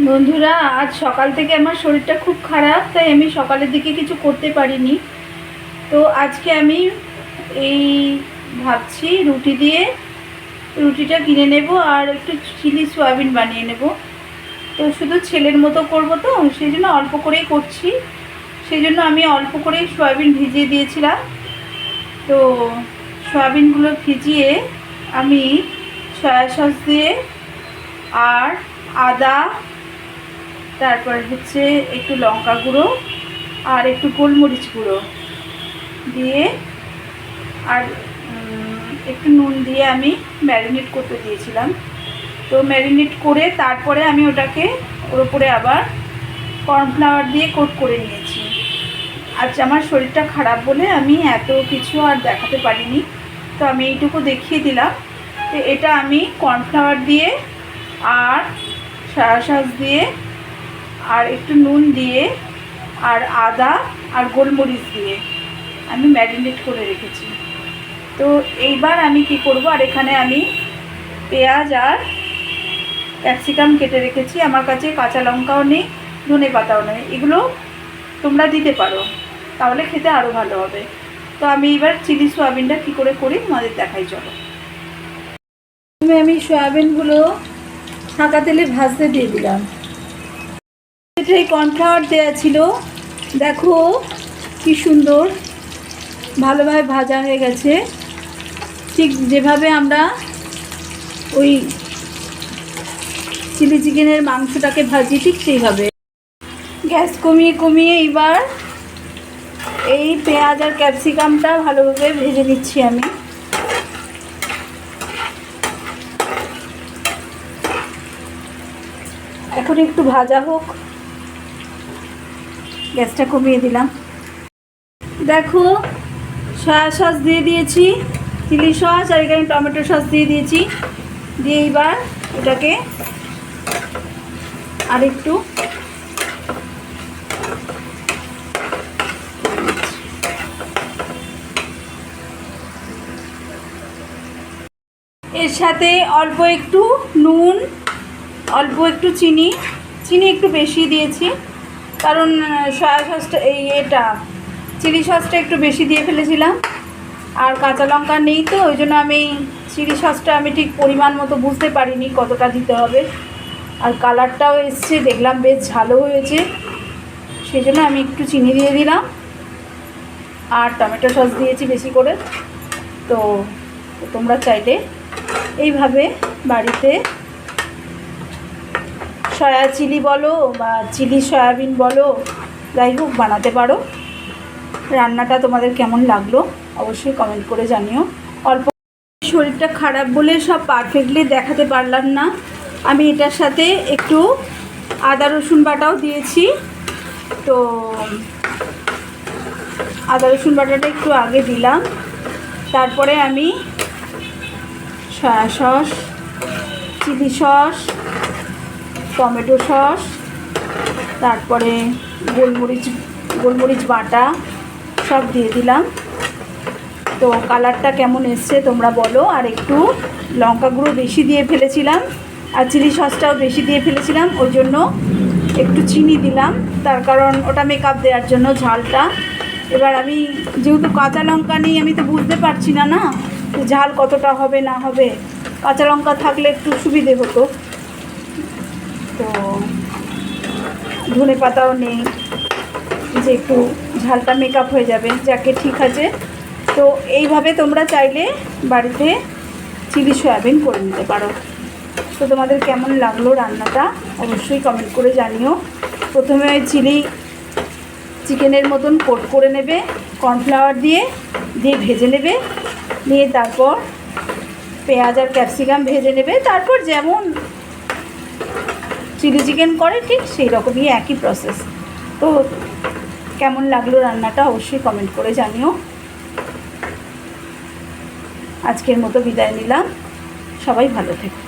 বন্ধুরা, আজ সকাল থেকে আমার শরীরটা খুব খারাপ, তাই আমি সকালের দিকে কিছু করতে পারিনি। তো আজকে আমি এই ভাবছি রুটিটা কিনে নেব আর একটু চিলি সয়াবিন বানিয়ে নেব। তো শুধু ছেলের মতো করব, তো সেই জন্য অল্প করেই করছি। সেই জন্য আমি অল্প করেই সয়াবিন ভিজিয়ে দিয়েছিলাম। তো সয়াবিনগুলো ভিজিয়ে আমি সয়া সস দিয়ে আর আদা, তারপর হচ্ছে একটু লঙ্কা গুঁড়ো আর একটু গোলমরিচ গুঁড়ো দিয়ে আর একটু নুন দিয়ে আমি ম্যারিনেট করতে দিয়েছিলাম। তো ম্যারিনেট করে তারপরে আমি ওটাকে ওর উপরে আবার কর্নফ্লাওয়ার দিয়ে কোট করে নিয়েছি। আজ আমার শরীরটা খারাপ বলে আমি এত কিছু আর দেখাতে পারিনি, তো আমি এইটুকু দেখিয়ে দিলাম। তো এটা আমি কর্নফ্লাওয়ার দিয়ে আর সয়া সস দিয়ে আর একটু নুন দিয়ে আর আদা আর গোলমরিচ দিয়ে আমি ম্যারিনেট করে রেখেছি। তো এইবার আমি কি করব, আর এখানে আমি পেঁয়াজ আর ক্যাপসিকাম কেটে রেখেছি। আমার কাছে কাঁচা লঙ্কাও নেই, ধনে পাতাও নেই, এগুলো তোমরা দিতে পারো, তাহলে খেতে আরও ভালো হবে। তো আমি এবার চিলি সয়াবিনটা কী করে করি তোমাদের দেখাই, চলো। আমি সয়াবিনগুলো হালকা তেলে ভাজতে দিয়ে দিলাম। এটাই কর্নফ্লাওয়ার দেওয়া ছিল, দেখো কি সুন্দর ভালোভাবে ভাজা হয়ে গেছে, ঠিক যেভাবে আমরা ওই চিলি চিকেনের মাংসটাকে ভাজি ঠিক সেইভাবে। গ্যাস কমিয়ে কমিয়ে এবার এই পেঁয়াজ আর ক্যাপসিকামটা ভালোভাবে ভেজে নিচ্ছি আমি। এখন একটু ভাজা হোক, গ্যাসটা কমিয়ে দিলাম। দেখো সয়া সস দিয়ে দিয়েছি, চিলি সস, আর এখানে টমেটো সস দিয়ে দিয়েছি। দিয়ে এবার এটাকে আরেকটু এর সাথে অল্প একটু নুন, অল্প একটু চিনি একটু বেশি দিয়েছি, কারণ সয়া সসটা চিলি সসটা একটু বেশি দিয়ে ফেলেছিলাম। আর কাঁচা লঙ্কা নেই, তো ওই জন্য আমি চিলি সসটা আমি ঠিক পরিমাণ মতো বুঝতে পারিনি কতটা দিতে হবে। আর কালারটাও এসছে, দেখলাম বেশ ঝালও হয়েছে, সেই জন্য আমি একটু চিনি দিয়ে দিলাম। আর টমেটো সস দিয়েছি বেশি করে। তো তোমরা চাইলে এইভাবে বাড়িতে সয়া চিলি বলো বা চিলি সয়াবিন বলো, যাই হোক বানাতে পারো। রান্নাটা তোমাদের কেমন লাগলো অবশ্যই কমেন্ট করে জানিও। অল্প শরীরটা খারাপ বলে সব পারফেক্টলি দেখাতে পারলাম না। আমি এটার সাথে একটু আদা রসুন বাটাও দিয়েছি। তো আদা রসুন বাটাটা একটু আগে দিলাম, তারপরে আমি soya sauce, chilli sauce, tomato sauce, তারপরে গোলমরিচ বাটা সব দিয়ে দিলাম। তো কালারটা কেমন এসছে তোমরা বলো। আর একটু লঙ্কা গুঁড়ো বেশি দিয়ে ফেলেছিলাম আর চিলি সসটাও বেশি দিয়ে ফেলেছিলাম, ওই জন্য একটু চিনি দিলাম, তার কারণ ওটা মেকআপ দেওয়ার জন্য ঝালটা। এবার আমি যেহেতু কাঁচা লঙ্কা নেই, আমি তো বুঝতে পারছি না ঝাল কতটা হবে না হবে। কাঁচা লঙ্কা থাকলে একটু সুবিধে হতো। তো ধনে পাতাও নেই যে একটু ঝালটা মেকআপ হয়ে যাবে, যাকে ঠিক আছে। তো এইভাবে তোমরা চাইলে বাড়িতে চিলি সয়াবিন করে নিতে পারো। তো তোমাদের কেমন লাগলো রান্নাটা অবশ্যই কমেন্ট করে জানিও। প্রথমে ওই চিলি চিকেনের মতন কোট করে নেবে কর্নফ্লাওয়ার দিয়ে ভেজে নেবে, নিয়ে তারপর পেঁয়াজ আর ক্যাপসিকাম ভেজে নেবে, তারপর যেমন চিলি চিকেন করে ঠিক সেই রকমই একই প্রসেস। তো কেমন লাগলো রান্নাটা অবশ্যই কমেন্ট করে জানিও। আজকের মতো বিদায় নিলাম, সবাই ভালো থেকো।